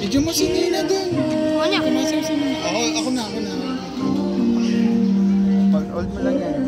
Medyo mo si Nina dun. Wala, kinasya si Nina. Ako na. Pag-hold mo lang yan.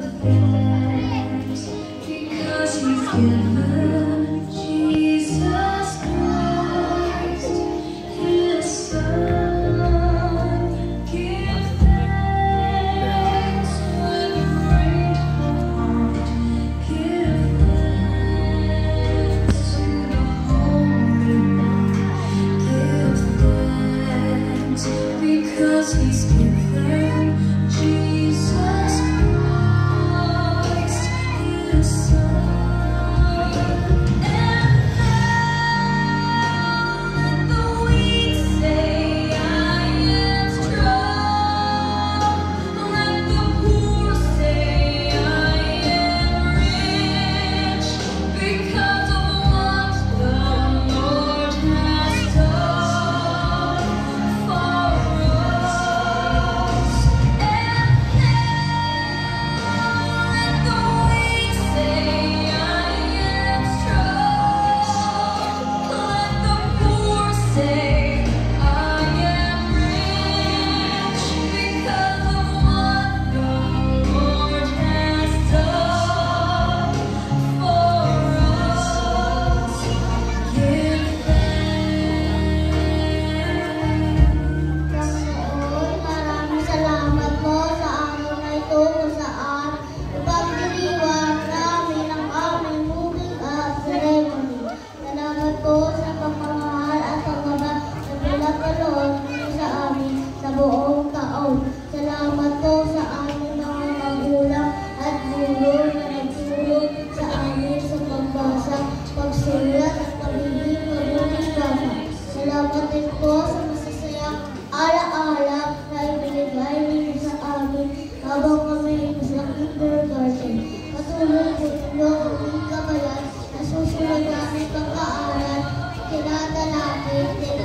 Salamat din po sa masasayang ala-ala na ibinigay ninyo sa amin habang kami sa kindergarten. Patuloy po ninyo ang kabayan na susunod namin pag-aaral. Kinadalangin